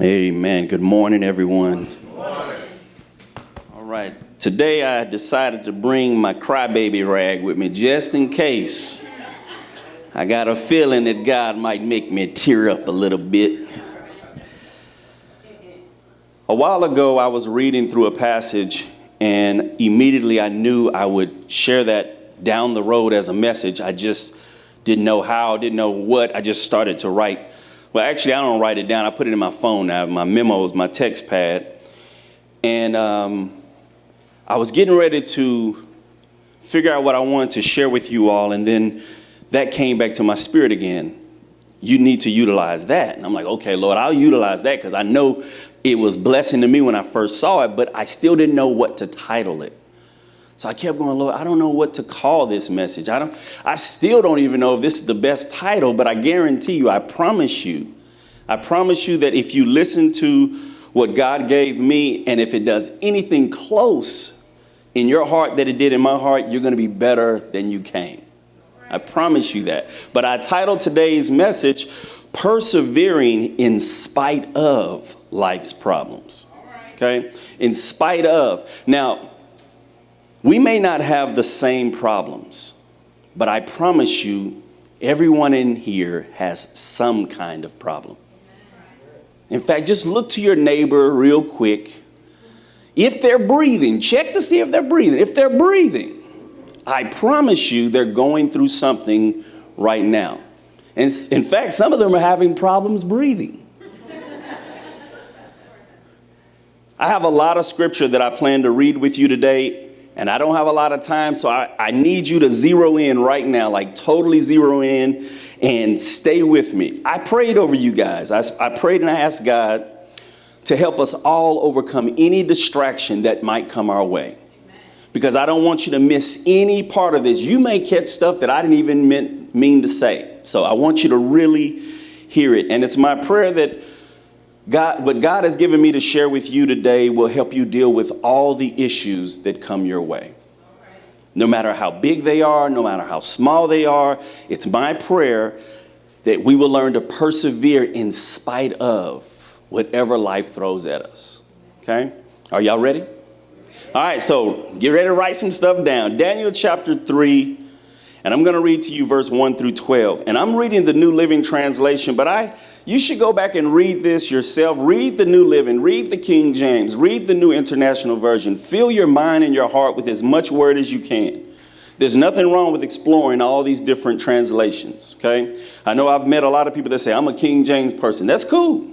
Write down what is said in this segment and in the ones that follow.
Amen. Good morning, everyone. Good morning. All right. Today I decided to bring my crybaby rag with me just in case. I got a feeling that God might make me tear up a little bit. A while ago, I was reading through a passage, and immediately I knew I would share that down the road as a message. I just didn't know how, didn't know what. I just started to write. Well, actually, I don't write it down. I put it in my phone now, my memos, my text pad. And I was getting ready to figure out what I wanted to share with you all. And then that came back to my spirit again. You need to utilize that. And I'm like, okay, Lord, I'll utilize that because I know it was blessing to me when I first saw it, but I still didn't know what to title it. So I kept going, Lord, I don't know what to call this message. I still don't even know if this is the best title, but I guarantee you, I promise you that if you listen to what God gave me, and if it does anything close in your heart that it did in my heart, you're going to be better than you came. I promise you that. But I titled today's message, Persevering in Spite of Life's Problems. Okay? In spite of. Now, we may not have the same problems, but I promise you, everyone in here has some kind of problem. In fact, just look to your neighbor real quick. If they're breathing, check to see if they're breathing. If they're breathing, I promise you they're going through something right now. And in fact, some of them are having problems breathing. I have a lot of scripture that I plan to read with you today. And I don't have a lot of time, so I need you to zero in right now, like totally zero in and stay with me. I prayed over you guys. I prayed and I asked God to help us all overcome any distraction that might come our way. Because I don't want you to miss any part of this. You may catch stuff that I didn't even mean to say. So I want you to really hear it. And it's my prayer that what God has given me to share with you today will help you deal with all the issues that come your way. No matter how big they are, no matter how small they are, it's my prayer that we will learn to persevere in spite of whatever life throws at us. Okay? Are y'all ready? All right, so get ready to write some stuff down. Daniel chapter 3, and I'm going to read to you verse 1 through 12. And I'm reading the New Living Translation, but you should go back and read this yourself. Read the New Living, read the King James, read the New International Version. Fill your mind and your heart with as much word as you can. There's nothing wrong with exploring all these different translations, okay? I know I've met a lot of people that say, I'm a King James person. That's cool.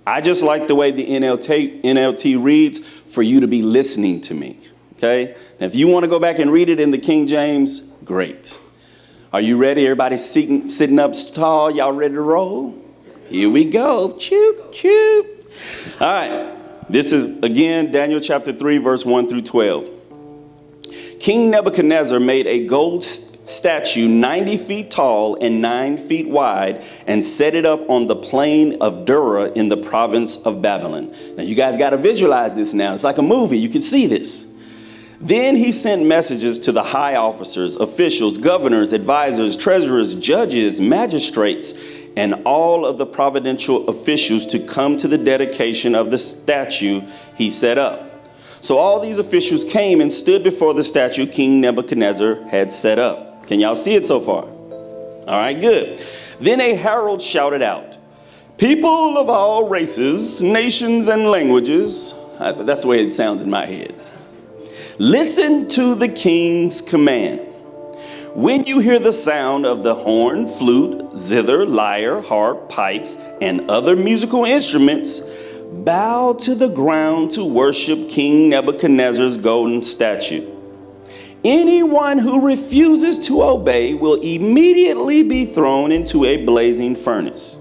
I just like the way the NLT reads for you to be listening to me, okay? Now, if you want to go back and read it in the King James, great. Are you ready? Everybody sitting up tall? Y'all ready to roll? Here we go. Choop, choop. All right. This is, again, Daniel chapter 3, verse 1 through 12. King Nebuchadnezzar made a gold statue 90 feet tall and 9 feet wide and set it up on the plain of Dura in the province of Babylon. Now, you guys got to visualize this now. It's like a movie. You can see this. Then he sent messages to the high officers, officials, governors, advisors, treasurers, judges, magistrates, and all of the providential officials to come to the dedication of the statue he set up. So all these officials came and stood before the statue King Nebuchadnezzar had set up. Can y'all see it so far? All right, good. Then a herald shouted out, "People of all races, nations, and languages," that's the way it sounds in my head, "listen to the king's command. When you hear the sound of the horn, flute, zither, lyre, harp, pipes, and other musical instruments, bow to the ground to worship King Nebuchadnezzar's golden statue. Anyone who refuses to obey will immediately be thrown into a blazing furnace."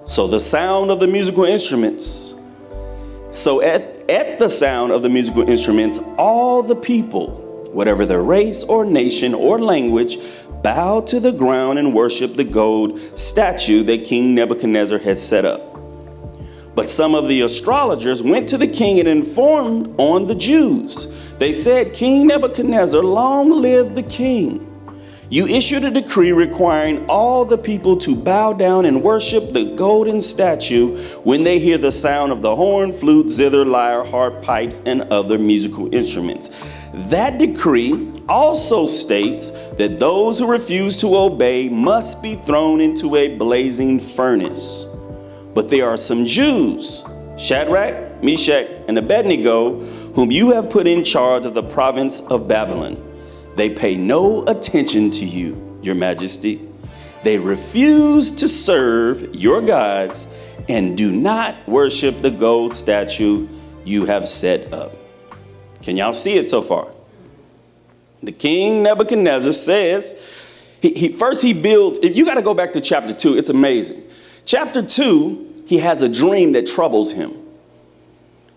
So the sound of the musical instruments. So at the sound of the musical instruments, all the people, whatever their race or nation or language, bowed to the ground and worshiped the gold statue that King Nebuchadnezzar had set up. But some of the astrologers went to the king and informed on the Jews. They said, "King Nebuchadnezzar, long live the king. You issued a decree requiring all the people to bow down and worship the golden statue when they hear the sound of the horn, flute, zither, lyre, harp, pipes, and other musical instruments. That decree also states that those who refuse to obey must be thrown into a blazing furnace. But there are some Jews, Shadrach, Meshach, and Abednego, whom you have put in charge of the province of Babylon. They pay no attention to you, your majesty. They refuse to serve your gods and do not worship the gold statue you have set up. Can y'all see it so far? The king Nebuchadnezzar says, he builds, if you got to go back to chapter 2, it's amazing. Chapter 2, he has a dream that troubles him.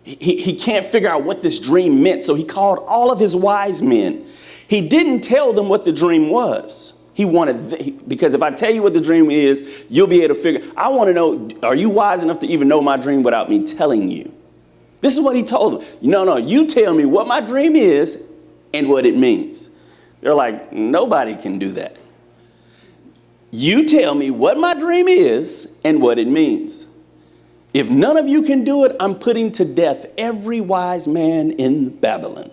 He can't figure out what this dream meant, so he called all of his wise men. He didn't tell them what the dream was. Because if I tell you what the dream is, you'll be able to figure. I want to know, are you wise enough to even know my dream without me telling you? This is what he told them. No, you tell me what my dream is and what it means. They're like, nobody can do that. You tell me what my dream is and what it means. If none of you can do it, I'm putting to death every wise man in Babylon.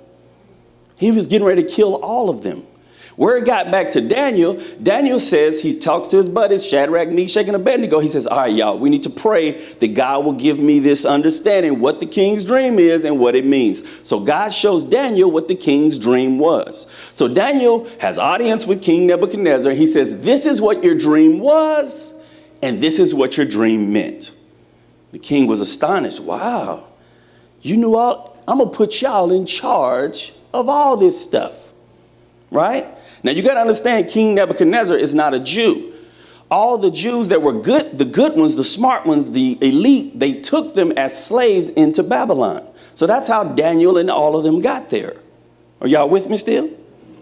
He was getting ready to kill all of them. Where it got back to Daniel, Daniel says, he talks to his buddies, Shadrach, Meshach, and Abednego. He says, all right, y'all, we need to pray that God will give me this understanding, what the king's dream is and what it means. So God shows Daniel what the king's dream was. So Daniel has audience with King Nebuchadnezzar. He says, this is what your dream was, and this is what your dream meant. The king was astonished. Wow, you knew all, I'm going to put y'all in charge of all this stuff, right? Now you got to understand, King Nebuchadnezzar is not a Jew. All the Jews that were good, the good ones, the smart ones, the elite, they took them as slaves into Babylon. So that's how Daniel and all of them got there. Are y'all with me still?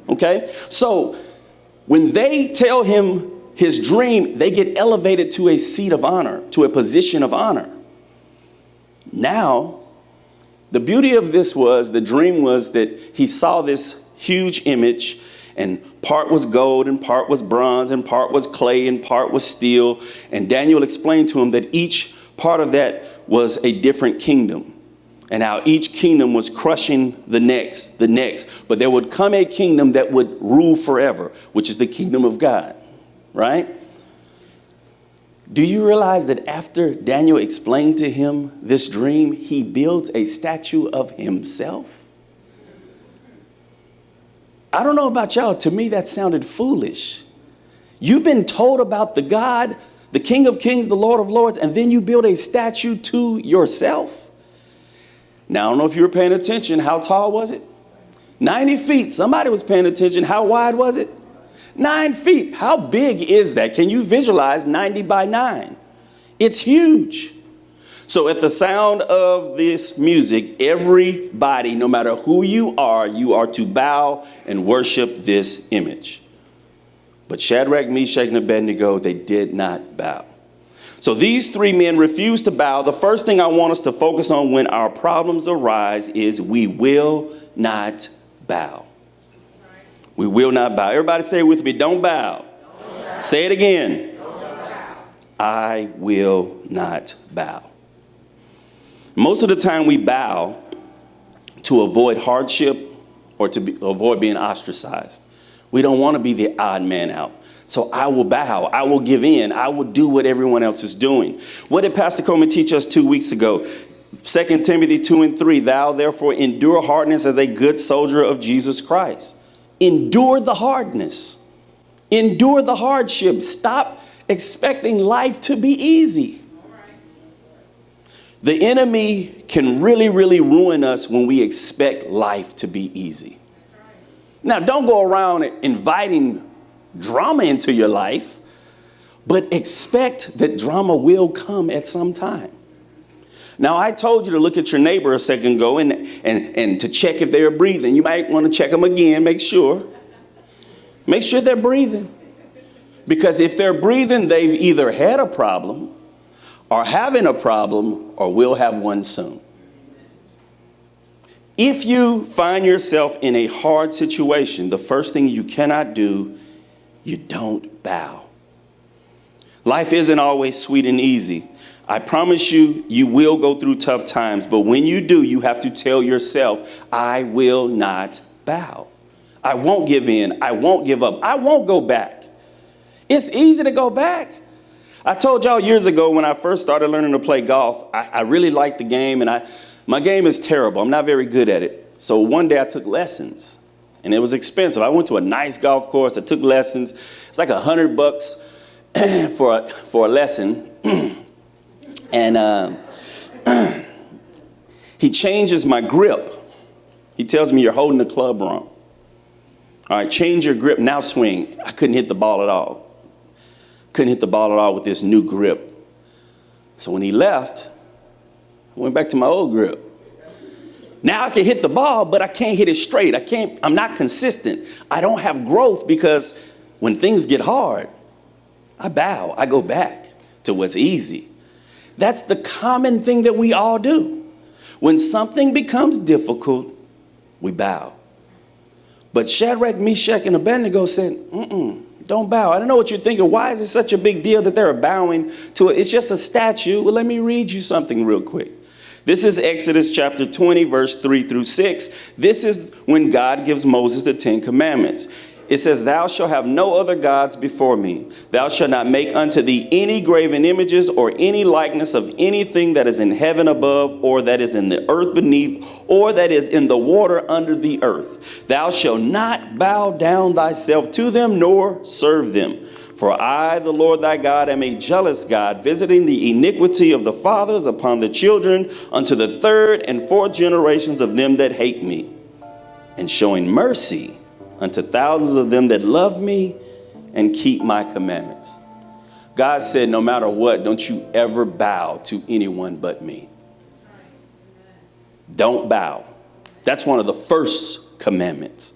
Okay. So when they tell him his dream, they get elevated to a seat of honor, to a position of honor. Now, the beauty of this was, the dream was that he saw this huge image, and part was gold and part was bronze and part was clay and part was steel. And Daniel explained to him that each part of that was a different kingdom, and how each kingdom was crushing the next. But there would come a kingdom that would rule forever, which is the kingdom of God, right? Do you realize that after Daniel explained to him this dream, he builds a statue of himself? I don't know about y'all. To me, that sounded foolish. You've been told about the God, the King of Kings, the Lord of Lords, and then you build a statue to yourself? Now, I don't know if you were paying attention. How tall was it? 90 feet. Somebody was paying attention. How wide was it? 9 feet. How big is that? Can you visualize 90 by 9? It's huge. So at the sound of this music, everybody, no matter who you are to bow and worship this image. But Shadrach, Meshach, and Abednego, they did not bow. So these three men refused to bow. The first thing I want us to focus on when our problems arise is we will not bow. We will not bow. Everybody say it with me. Don't bow. Don't bow. Say it again. Don't bow. I will not bow. Most of the time we bow to avoid hardship or to avoid being ostracized. We don't want to be the odd man out. So I will bow. I will give in. I will do what everyone else is doing. What did Pastor Coleman teach us 2 weeks ago? 2 Timothy 2:3, thou therefore endure hardness as a good soldier of Jesus Christ. Endure the hardness. Endure the hardship. Stop expecting life to be easy. The enemy can really, really ruin us when we expect life to be easy. Now, don't go around inviting drama into your life, but expect that drama will come at some time. Now, I told you to look at your neighbor a second ago and to check if they are breathing. You might want to check them again, make sure. Make sure they're breathing. Because if they're breathing, they've either had a problem, are having a problem, or will have one soon. If you find yourself in a hard situation, the first thing you cannot do you don't bow. Life isn't always sweet and easy. I promise you, you will go through tough times, but when you do, you have to tell yourself, I will not bow. I won't give in. I won't give up. I won't go back. It's easy to go back. I told y'all years ago when I first started learning to play golf, I really liked the game, and my game is terrible. I'm not very good at it. So one day I took lessons, and it was expensive. I went to a nice golf course. I took lessons. It's like $100 for a lesson. And he changes my grip. He tells me, you're holding the club wrong. All right, change your grip, now swing. I couldn't hit the ball at all. Couldn't hit the ball at all with this new grip. So when he left, I went back to my old grip. Now I can hit the ball, but I can't hit it straight. I'm not consistent. I don't have growth because when things get hard, I bow. I go back to what's easy. That's the common thing that we all do. When something becomes difficult, we bow. But Shadrach, Meshach, and Abednego said, don't bow. I don't know what you're thinking. Why is it such a big deal that they're bowing to it? It's just a statue. Well, let me read you something real quick. This is Exodus chapter 20, verse 3 through 6. This is when God gives Moses the 10 commandments. It says, thou shalt have no other gods before me. Thou shalt not make unto thee any graven images or any likeness of anything that is in heaven above, or that is in the earth beneath, or that is in the water under the earth. Thou shalt not bow down thyself to them, nor serve them. For I, the Lord thy God, am a jealous God, visiting the iniquity of the fathers upon the children unto the third and fourth generations of them that hate me, and showing mercy unto thousands of them that love me and keep my commandments. God said, no matter what, don't you ever bow to anyone but me. Don't bow. That's one of the first commandments.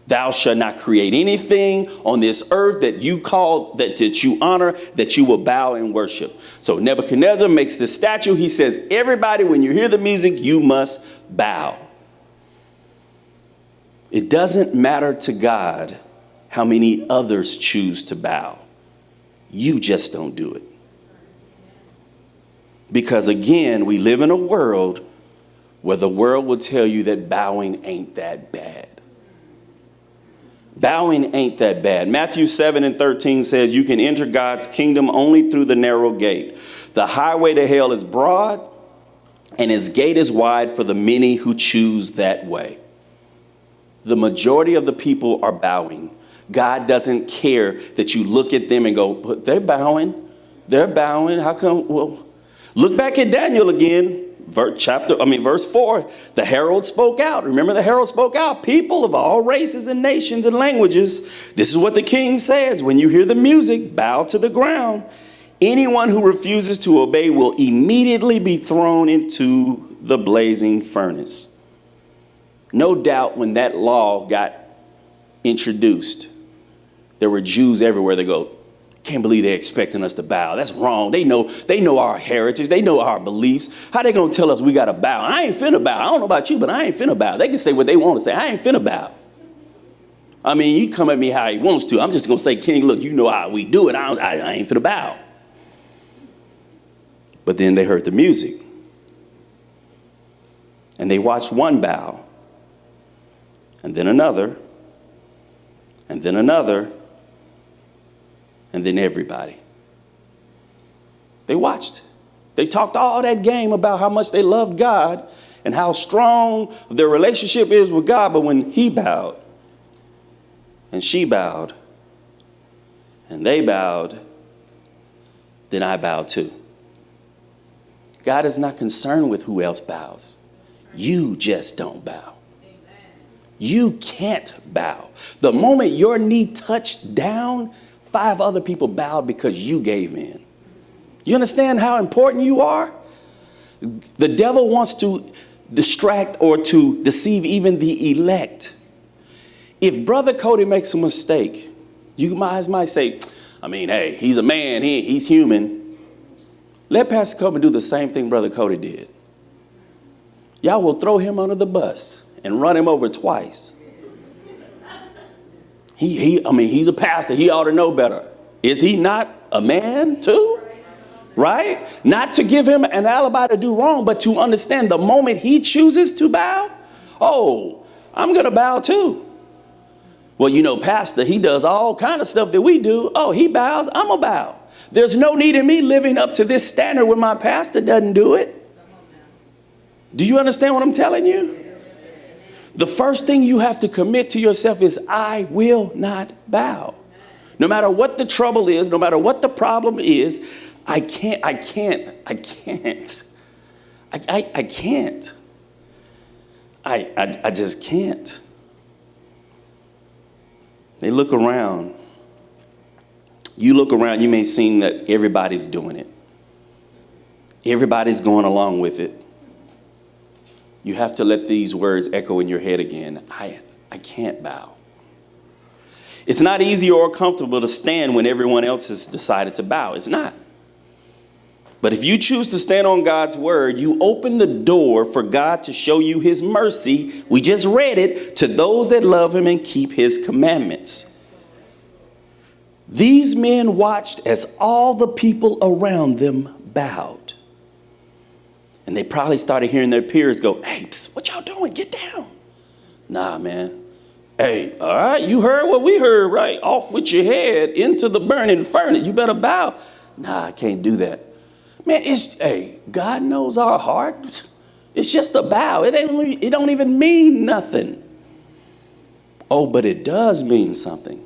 Thou shalt not create anything on this earth that you call, that you honor, that you will bow and worship. So Nebuchadnezzar makes this statue. He says, everybody, when you hear the music, you must bow. It doesn't matter to God how many others choose to bow. You just don't do it. Because again, we live in a world where the world will tell you that bowing ain't that bad. Bowing ain't that bad. Matthew 7:13 says you can enter God's kingdom only through the narrow gate. The highway to hell is broad, and his gate is wide for the many who choose that way. The majority of the people are bowing. God doesn't care that you look at them and go, but they're bowing. They're bowing. How come? Well, look back at Daniel again. Verse 4, the herald spoke out. Remember, the herald spoke out. People of all races and nations and languages. This is what the king says. When you hear the music, bow to the ground. Anyone who refuses to obey will immediately be thrown into the blazing furnace. No doubt when that law got introduced, there were Jews everywhere that go, can't believe they're expecting us to bow. That's wrong. They know our heritage. They know our beliefs. How they going to tell us we got to bow? I ain't finna bow. I don't know about you, but I ain't finna bow. They can say what they want to say. I ain't finna bow. I mean, you come at me how he wants to. I'm just going to say, King, look, you know how we do it. I ain't finna bow. But then they heard the music. And they watched one bow. And then another. And then another. And then everybody. They watched. They talked all that game about how much they loved God and how strong their relationship is with God. But when he bowed, and she bowed, and they bowed, then I bowed too. God is not concerned with who else bows. You just don't bow. You can't bow. The moment your knee touched down, 5 other people bowed because you gave in. You understand how important you are? The devil wants to distract or to deceive even the elect. If Brother Cody makes a mistake, you might say, I mean, hey, he's a man, he's human. Let Pastor Cody do the same thing Brother Cody did. Y'all will throw him under the bus and run him over twice. He's a pastor. He ought to know better. Is he not a man too? Right? Not to give him an alibi to do wrong, but to understand the moment he chooses to bow, oh, I'm going to bow too. Well, pastor, he does all kind of stuff that we do. Oh, he bows, I'm going to bow. There's no need in me living up to this standard when my pastor doesn't do it. Do you understand what I'm telling you? The first thing you have to commit to yourself is, I will not bow. No matter what the trouble is, no matter what the problem is, I can't. I just can't. They look around. You look around, you may seem that everybody's doing it. Everybody's going along with it. You have to let these words echo in your head again. I can't bow. It's not easy or comfortable to stand when everyone else has decided to bow. It's not. But if you choose to stand on God's word, you open the door for God to show you his mercy. We just read it, to those that love him and keep his commandments. These men watched as all the people around them bowed. And they probably started hearing their peers go, hey, psst, what y'all doing? Get down. Nah, man. Hey, all right, you heard what we heard, right? Off with your head into the burning furnace. You better bow. Nah, I can't do that. Man, God knows our heart. It's just a bow. It don't even mean nothing. Oh, but it does mean something.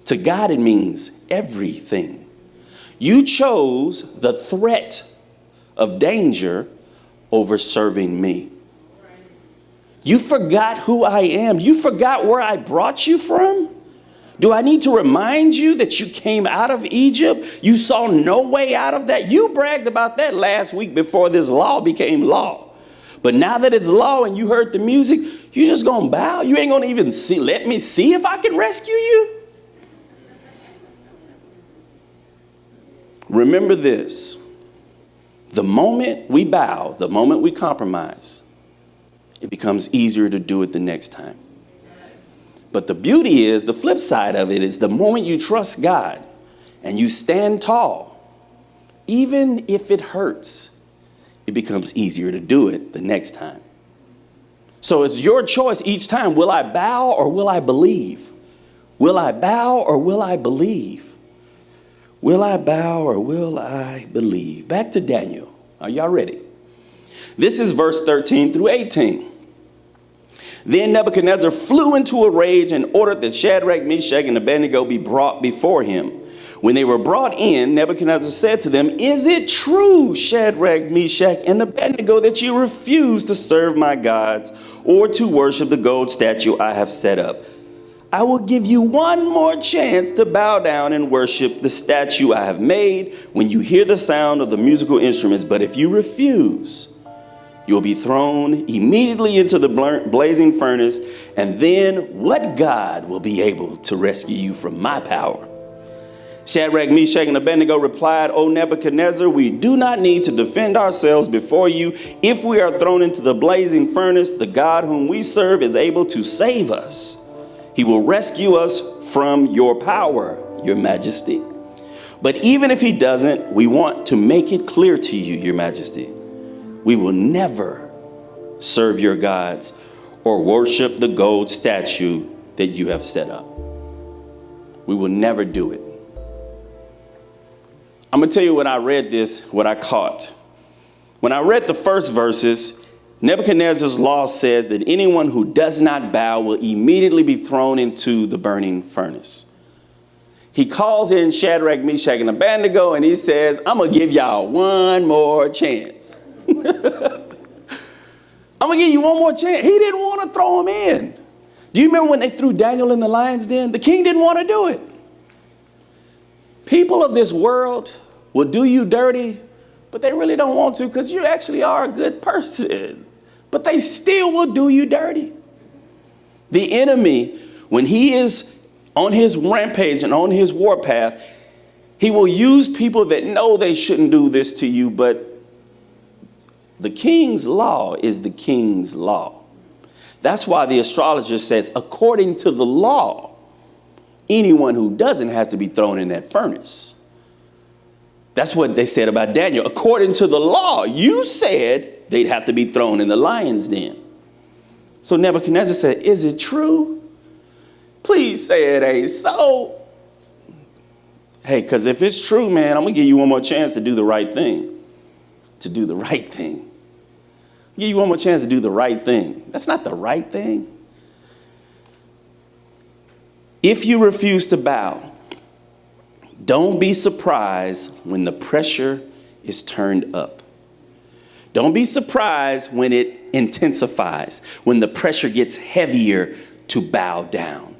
To God, it means everything. You chose the threat of danger over serving me. You forgot who I am. You forgot where I brought you from. Do I need to remind you that you came out of Egypt? You saw no way out of that. You bragged about that last week before this law became law. But now that it's law and you heard the music, you just gonna bow? You ain't gonna even let me see if I can rescue you? Remember this. The moment we bow, the moment we compromise, it becomes easier to do it the next time. But the beauty is, the flip side of it is, the moment you trust God and you stand tall, even if it hurts, it becomes easier to do it the next time. So it's your choice each time. Will I bow or will I believe? Will I bow or will I believe? Will I bow or will I believe? Back to Daniel. Are y'all ready? This is verse 13 through 18. Then Nebuchadnezzar flew into a rage and ordered that Shadrach, Meshach, and Abednego be brought before him. When they were brought in, Nebuchadnezzar said to them, is it true, Shadrach, Meshach, and Abednego, that you refuse to serve my gods or to worship the gold statue I have set up? I will give you one more chance to bow down and worship the statue I have made when you hear the sound of the musical instruments. But if you refuse, you'll be thrown immediately into the blazing furnace. And then what God will be able to rescue you from my power? Shadrach, Meshach, and Abednego replied, O Nebuchadnezzar, we do not need to defend ourselves before you. If we are thrown into the blazing furnace, the God whom we serve is able to save us. He will rescue us from your power, your majesty. But even if he doesn't, we want to make it clear to you, your majesty, we will never serve your gods or worship the gold statue that you have set up. We will never do it. I'm going to tell you when I read this, what I caught. When I read the first verses, Nebuchadnezzar's law says that anyone who does not bow will immediately be thrown into the burning furnace. He calls in Shadrach, Meshach, and Abednego, and he says, I'm going to give y'all one more chance. I'm going to give you one more chance. He didn't want to throw him in. Do you remember when they threw Daniel in the lion's den? The king didn't want to do it. People of this world will do you dirty, but they really don't want to because you actually are a good person. But they still will do you dirty. The enemy, when he is on his rampage and on his warpath, he will use people that know they shouldn't do this to you, but the king's law is the king's law. That's why the astrologer says, according to the law, Anyone who doesn't has to be thrown in that furnace. That's what they said about Daniel. According to the law, you said they'd have to be thrown in the lion's den. So Nebuchadnezzar said, is it true? Please say it ain't so. Hey, because if it's true, man, I'm going to give you one more chance to do the right thing. To do the right thing. I'll give you one more chance to do the right thing. That's not the right thing. If you refuse to bow, don't be surprised when the pressure is turned up. Don't be surprised when it intensifies, when the pressure gets heavier to bow down.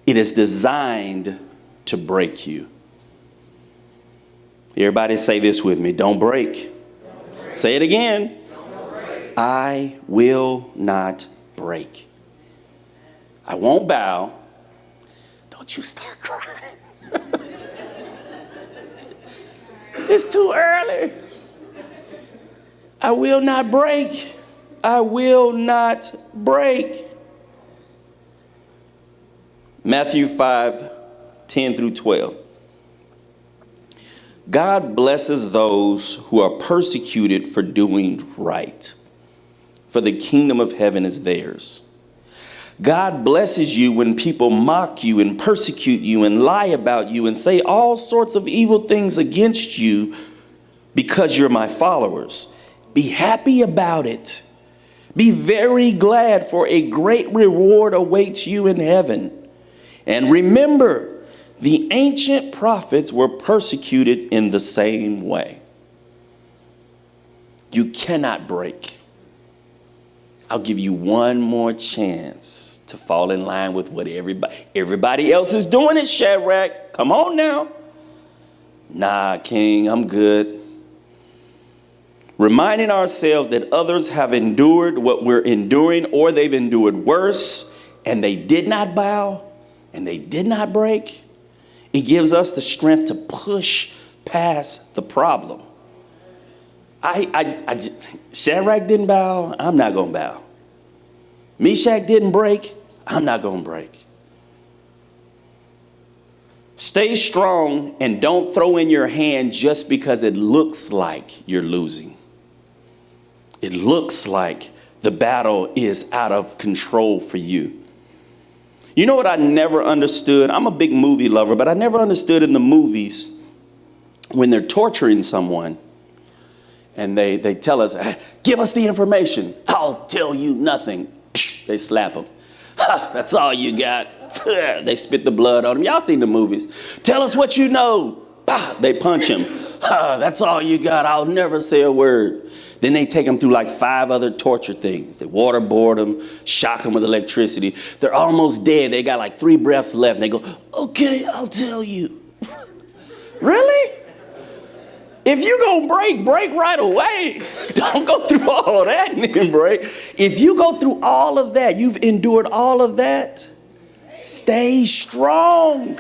It is designed to break you. Everybody say this with me. Don't break. Say it again. I will not break. I won't bow. Don't you start crying. It's too early. I will not break. I will not break. Matthew 5:10 through 12. God blesses those who are persecuted for doing right, for the kingdom of heaven is theirs. God blesses you when people mock you and persecute you and lie about you and say all sorts of evil things against you because you're my followers. Be happy about it. Be very glad, for a great reward awaits you in heaven. And remember, the ancient prophets were persecuted in the same way. You cannot break. I'll give you one more chance to fall in line with what everybody else is doing it, Shadrach. Come on now. Nah, King, I'm good. Reminding ourselves that others have endured what we're enduring, or they've endured worse, and they did not bow, and they did not break. It gives us the strength to push past the problem. Shadrach didn't bow, I'm not going to bow. Meshach didn't break, I'm not going to break. Stay strong and don't throw in your hand just because it looks like you're losing. It looks like the battle is out of control for you. You know what I never understood? I'm a big movie lover, but I never understood in the movies when they're torturing someone and they tell us, give us the information. I'll tell you nothing. They slap them. That's all you got. They spit the blood on him. Y'all seen the movies. Tell us what you know. They punch him. That's all you got. I'll never say a word. Then they take them through like 5 other torture things. They waterboard them, shock them with electricity. They're almost dead. They got like 3 breaths left. And they go, okay, I'll tell you. Really? If you gonna break right away. Don't go through all that and then break. If you go through all of that, you've endured all of that, stay strong.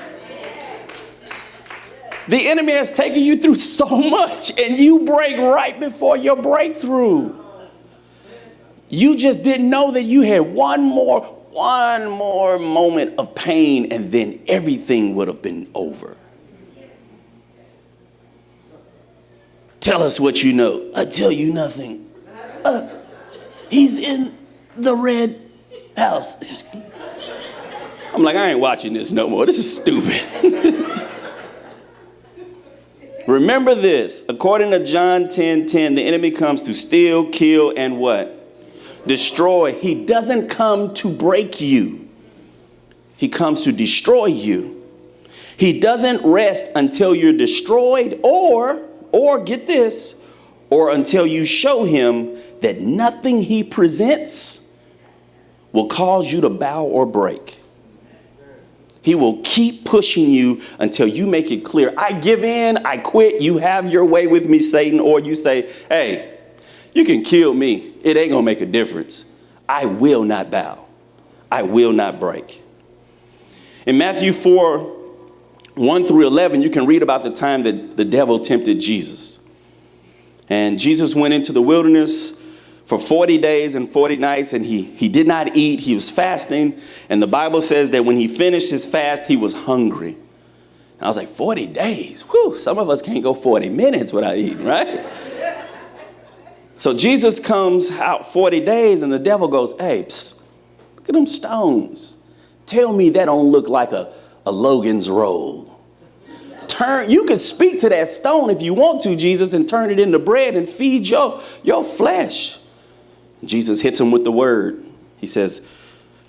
The enemy has taken you through so much and you break right before your breakthrough. You just didn't know that you had one more moment of pain and then everything would have been over. Tell us what you know. I tell you nothing. He's in the red house. I'm like, I ain't watching this no more. This is stupid. Remember this. According to John 10:10, the enemy comes to steal, kill, and what? Destroy. He doesn't come to break you. He comes to destroy you. He doesn't rest until you're destroyed or get this, or until you show him that nothing he presents will cause you to bow or break. He will keep pushing you until you make it clear. I give in, I quit, you have your way with me, Satan. Or you say, hey, you can kill me. It ain't gonna make a difference. I will not bow. I will not break. In Matthew 4:1 through 11, you can read about the time that the devil tempted Jesus. And Jesus went into the wilderness for 40 days and 40 nights, and he did not eat. He was fasting. And the Bible says that when he finished his fast, he was hungry. And I was like, 40 days? Whew, some of us can't go 40 minutes without eating, right? So Jesus comes out 40 days, and the devil goes, hey, psst, look at them stones. Tell me that don't look like a Logan's roll. You can speak to that stone if you want to, Jesus, and turn it into bread and feed your flesh. Jesus hits him with the word. He says,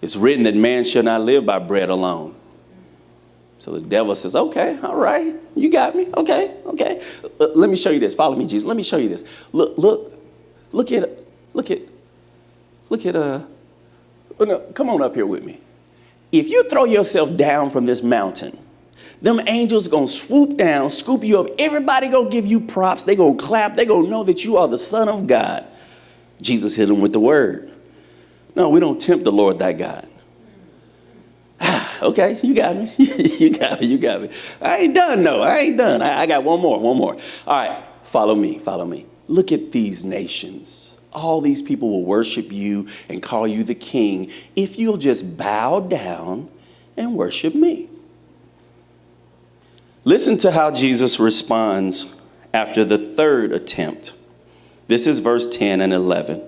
it's written that man shall not live by bread alone. So the devil says, okay, all right, you got me. Okay. Let me show you this. Follow me, Jesus. Let me show you this. Look at, come on up here with me. If you throw yourself down from this mountain, them angels going to swoop down, scoop you up. Everybody going to give you props. They going to clap. They going to know that you are the Son of God. Jesus hit him with the word. No, we don't tempt the Lord thy God. Okay, you got me. You got me. I ain't done, no. I ain't done. I got one more. All right, follow me. Look at these nations. All these people will worship you and call you the king if you'll just bow down and worship me. Listen to how Jesus responds after the third attempt. This is verse 10 and 11.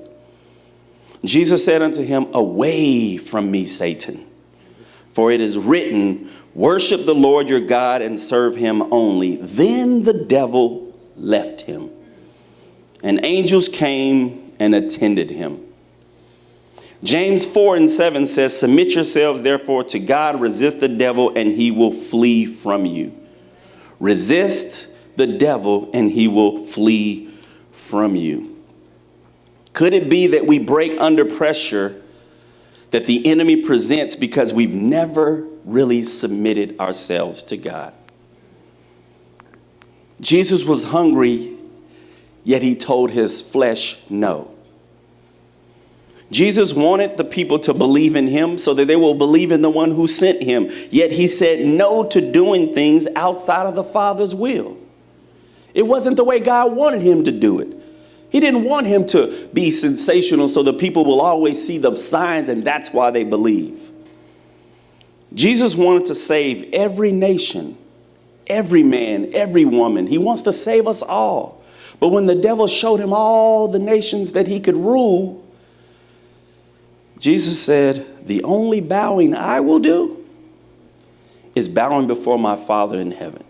Jesus said unto him, away from me, Satan, for it is written, worship the Lord your God and serve him only. Then the devil left him, and angels came and attended him. James 4:7 says, submit yourselves therefore to God, resist the devil, and he will flee from you. Resist the devil, and he will flee from you. Could it be that we break under pressure that the enemy presents because we've never really submitted ourselves to God? Jesus was hungry, yet he told his flesh no. Jesus wanted the people to believe in him so that they will believe in the one who sent him. Yet he said no to doing things outside of the Father's will. It wasn't the way God wanted him to do it. He didn't want him to be sensational so the people will always see the signs and that's why they believe. Jesus wanted to save every nation, every man, every woman. He wants to save us all. But when the devil showed him all the nations that he could rule, Jesus said, the only bowing I will do is bowing before my Father in heaven.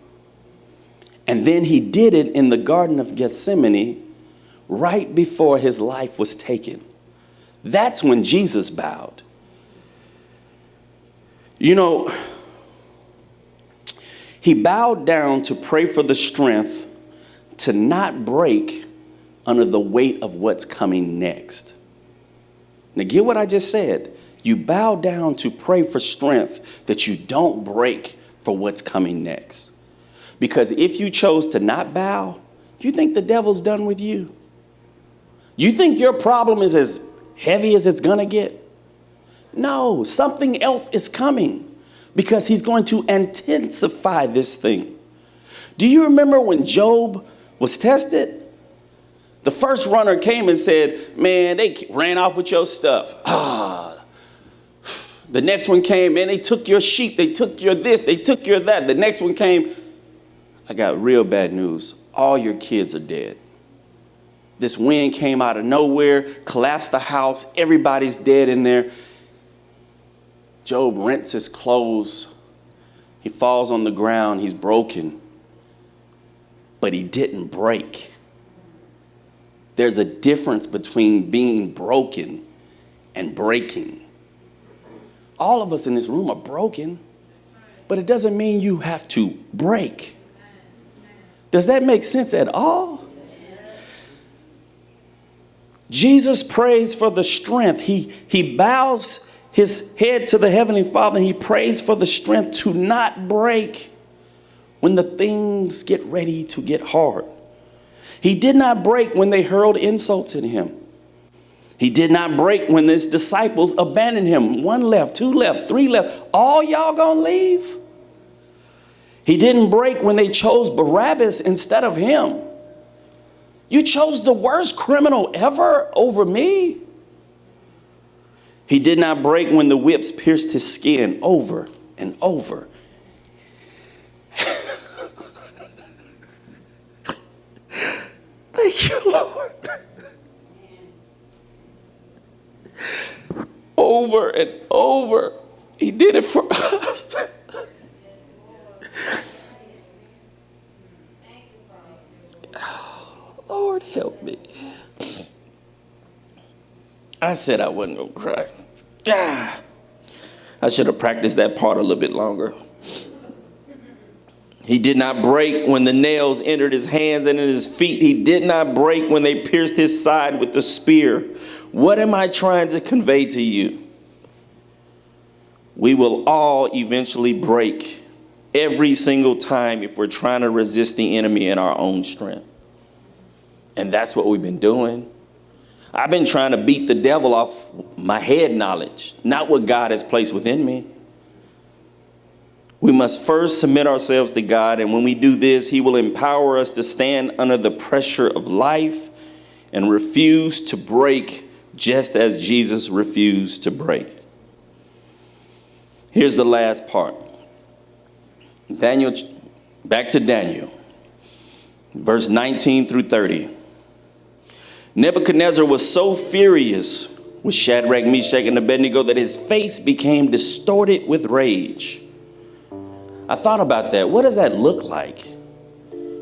And then he did it in the Garden of Gethsemane right before his life was taken. That's when Jesus bowed. You know, he bowed down to pray for the strength to not break under the weight of what's coming next. Now, get what I just said. You bow down to pray for strength that you don't break for what's coming next. Because if you chose to not bow, you think the devil's done with you? You think your problem is as heavy as it's going to get? No, something else is coming because he's going to intensify this thing. Do you remember when Job was tested? The first runner came and said, man, they ran off with your stuff. The next one came, man, they took your sheep. They took your this. They took your that. The next one came. I got real bad news. All your kids are dead. This wind came out of nowhere, collapsed the house. Everybody's dead in there. Job rents his clothes. He falls on the ground. He's broken. But he didn't break. There's a difference between being broken and breaking. All of us in this room are broken, but it doesn't mean you have to break. Does that make sense at all? Jesus prays for the strength. He bows his head to the Heavenly Father and he prays for the strength to not break when the things get ready to get hard. He did not break when they hurled insults at him. He did not break when his disciples abandoned him. 1 left, 2 left, 3 left. All y'all gonna leave? He didn't break when they chose Barabbas instead of him. You chose the worst criminal ever over me. He did not break when the whips pierced his skin over and over. Thank you, Lord. Over and over, he did it for us. Oh, Lord, help me. I said I wasn't going to cry. I should have practiced that part a little bit longer. He did not break when the nails entered his hands and in his feet. He did not break when they pierced his side with the spear. What am I trying to convey to you? We will all eventually break every single time if we're trying to resist the enemy in our own strength. And that's what we've been doing. I've been trying to beat the devil off my head knowledge, not what God has placed within me. We must first submit ourselves to God, and when we do this, he will empower us to stand under the pressure of life and refuse to break just as Jesus refused to break. Here's the last part. Back to Daniel, verse 19 through 30. Nebuchadnezzar was so furious with Shadrach, Meshach, and Abednego that his face became distorted with rage. I thought about that. What does that look like?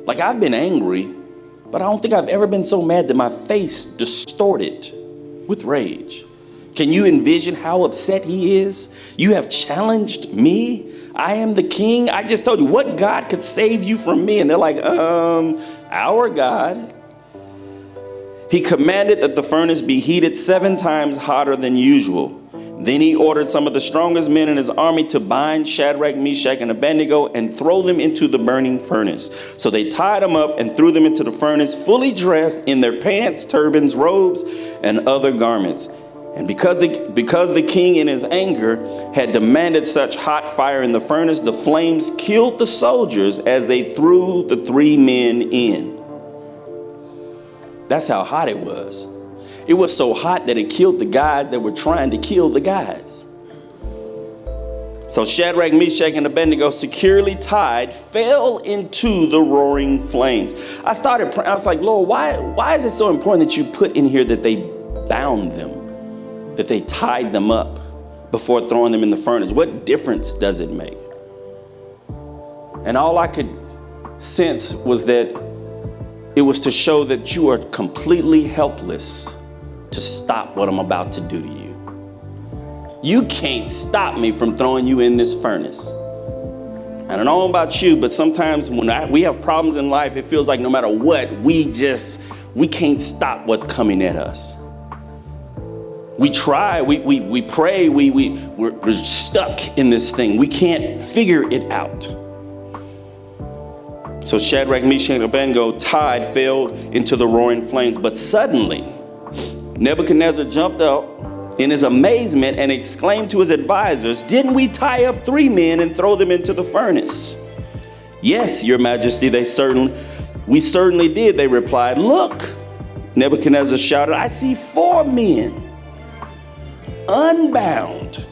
Like, I've been angry, but I don't think I've ever been so mad that my face distorted with rage. Can you envision how upset he is? You have challenged me. I am the king. I just told you, what God could save you from me? And they're like, our God. He commanded that the furnace be heated 7 times hotter than usual. Then he ordered some of the strongest men in his army to bind Shadrach, Meshach, and Abednego and throw them into the burning furnace. So they tied them up and threw them into the furnace, fully dressed in their pants, turbans, robes, and other garments. And because the king in his anger had demanded such hot fire in the furnace, the flames killed the soldiers as they threw the 3 men in. That's how hot it was. It was so hot that it killed the guys that were trying to kill the guys. So Shadrach, Meshach, and Abednego, securely tied, fell into the roaring flames. I was like, Lord, why is it so important that you put in here that they bound them, that they tied them up before throwing them in the furnace? What difference does it make? And all I could sense was that it was to show that you are completely helpless to stop what I'm about to do to you. You can't stop me from throwing you in this furnace. I don't know about you, but sometimes when we have problems in life, it feels like no matter what, we can't stop what's coming at us. We try, we pray, we're stuck in this thing. We can't figure it out. So Shadrach, Meshach, and Abednego fell into the roaring flames. But suddenly, Nebuchadnezzar jumped up in his amazement and exclaimed to his advisors, "Didn't we tie up 3 men and throw them into the furnace?" "Yes, your majesty, we certainly did," they replied. "Look," Nebuchadnezzar shouted, "I see 4 men, unbound,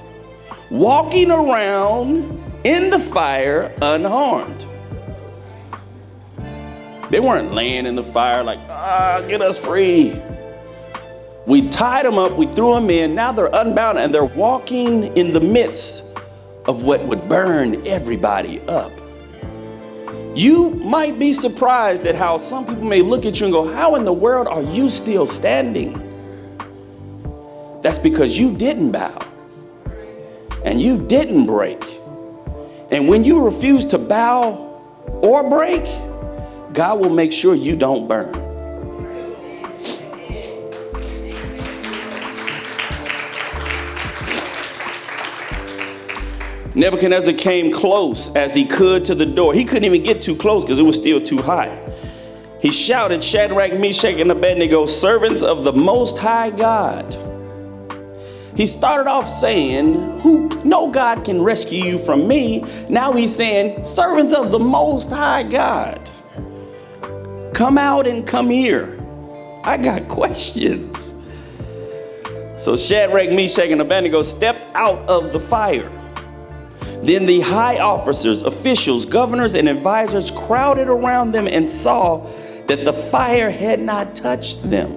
walking around in the fire unharmed." They weren't laying in the fire like, get us free. We tied them up, we threw them in, now they're unbound and they're walking in the midst of what would burn everybody up. You might be surprised at how some people may look at you and go, how in the world are you still standing? That's because you didn't bow and you didn't break. And when you refuse to bow or break, God will make sure you don't burn. Nebuchadnezzar came close as he could to the door. He couldn't even get too close because it was still too hot. He shouted, "Shadrach, Meshach, and Abednego, servants of the Most High God." He started off saying, no God can rescue you from me. Now he's saying, servants of the Most High God, come out and come here. I got questions. So Shadrach, Meshach, and Abednego stepped out of the fire. Then the high officers, officials, governors, and advisors crowded around them and saw that the fire had not touched them.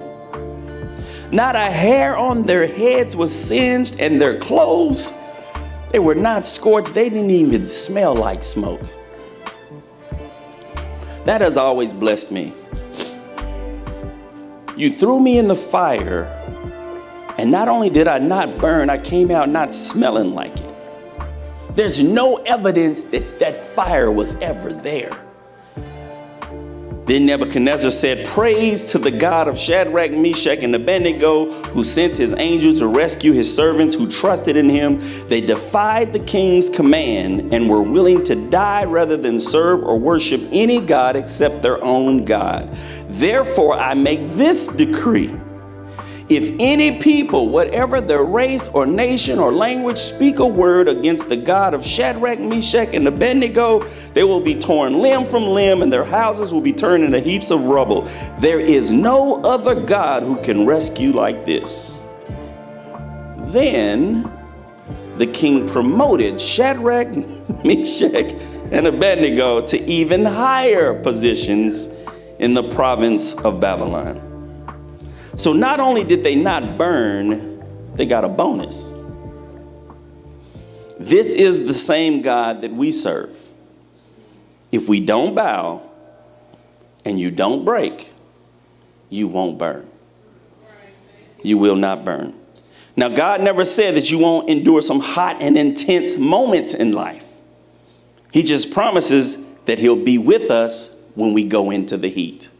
Not a hair on their heads was singed, and their clothes, they were not scorched. They didn't even smell like smoke. That has always blessed me. You threw me in the fire, and not only did I not burn, I came out not smelling like it. There's no evidence that that fire was ever there. Then Nebuchadnezzar said, "Praise to the God of Shadrach, Meshach, and Abednego, who sent his angel to rescue his servants who trusted in him. They defied the king's command and were willing to die rather than serve or worship any god except their own God. Therefore, I make this decree. If any people, whatever their race or nation or language, speak a word against the God of Shadrach, Meshach, and Abednego, they will be torn limb from limb, and their houses will be turned into heaps of rubble. There is no other God who can rescue like this." Then the king promoted Shadrach, Meshach, and Abednego to even higher positions in the province of Babylon. So not only did they not burn, they got a bonus. This is the same God that we serve. If we don't bow and you don't break, you won't burn. You will not burn. Now, God never said that you won't endure some hot and intense moments in life. He just promises that he'll be with us when we go into the heat.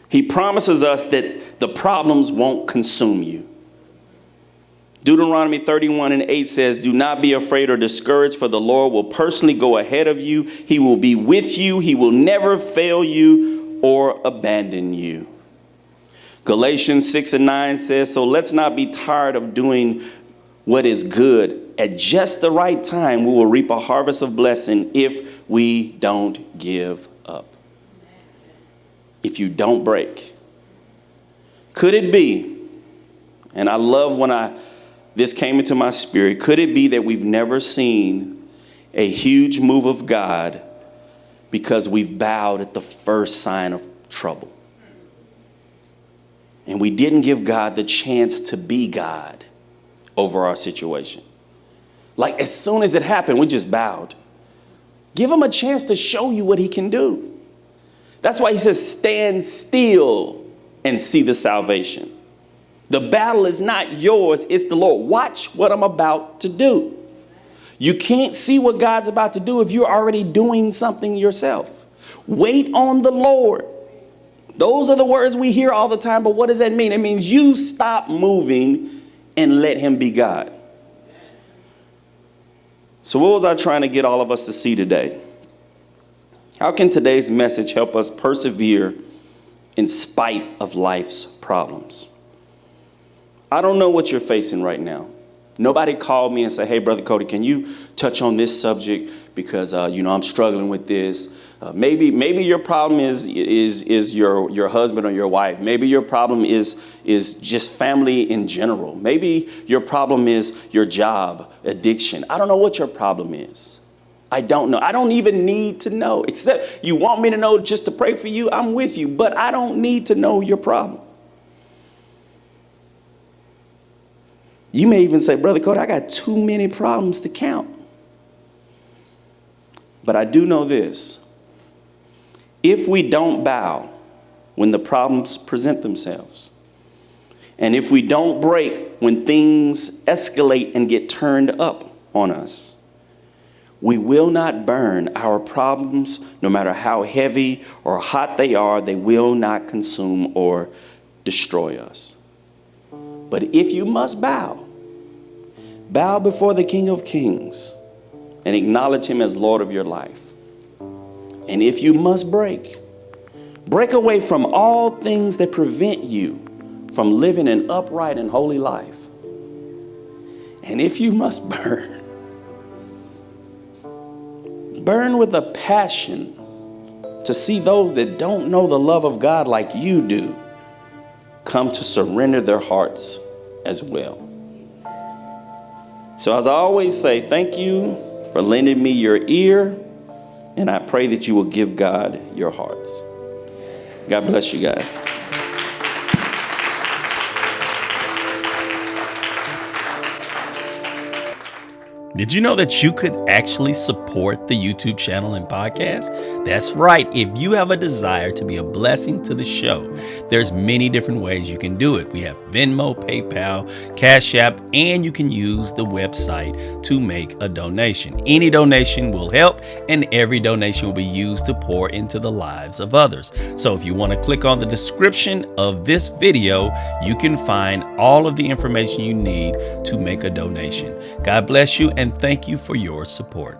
He promises us that the problems won't consume you. Deuteronomy 31:8 says, "Do not be afraid or discouraged, for the Lord will personally go ahead of you. He will be with you. He will never fail you or abandon you." Galatians 6:9 says, "So let's not be tired of doing what is good. At just the right time, we will reap a harvest of blessing if we don't give up." If you don't break. Could it be, and I love when this came into my spirit, could it be that we've never seen a huge move of God because we've bowed at the first sign of trouble? And we didn't give God the chance to be God over our situation. Like as soon as it happened, we just bowed. Give him a chance to show you what he can do. That's why he says, stand still and see the salvation. The battle is not yours, it's the Lord. Watch what I'm about to do. You can't see what God's about to do if you're already doing something yourself. Wait on the Lord. Those are the words we hear all the time, but what does that mean? It means you stop moving and let him be God. So what was I trying to get all of us to see today? How can today's message help us persevere in spite of life's problems? I don't know what you're facing right now. Nobody called me and said, "Hey, Brother Cody, can you touch on this subject because I'm struggling with this." Maybe your problem is your husband or your wife. Maybe your problem is just family in general. Maybe your problem is your job, addiction. I don't know what your problem is. I don't know. I don't even need to know, except you want me to know just to pray for you. I'm with you, but I don't need to know your problem. You may even say, "Brother Cody, I got too many problems to count." But I do know this. If we don't bow when the problems present themselves, and if we don't break when things escalate and get turned up on us, we will not burn. Our problems, no matter how heavy or hot they are, they will not consume or destroy us. But if you must bow before the King of Kings and acknowledge him as Lord of your life. And if you must break away from all things that prevent you from living an upright and holy life. And if you must burn with a passion to see those that don't know the love of God like you do come to surrender their hearts as well. So as I always say, thank you for lending me your ear, and I pray that you will give God your hearts. God bless you guys. Did you know that you could actually support the YouTube channel and podcast? That's right. If you have a desire to be a blessing to the show, there's many different ways you can do it. We have Venmo, PayPal, Cash App, and you can use the website to make a donation. Any donation will help, and every donation will be used to pour into the lives of others. So if you want to click on the description of this video, you can find all of the information you need to make a donation. God bless you, and thank you for your support.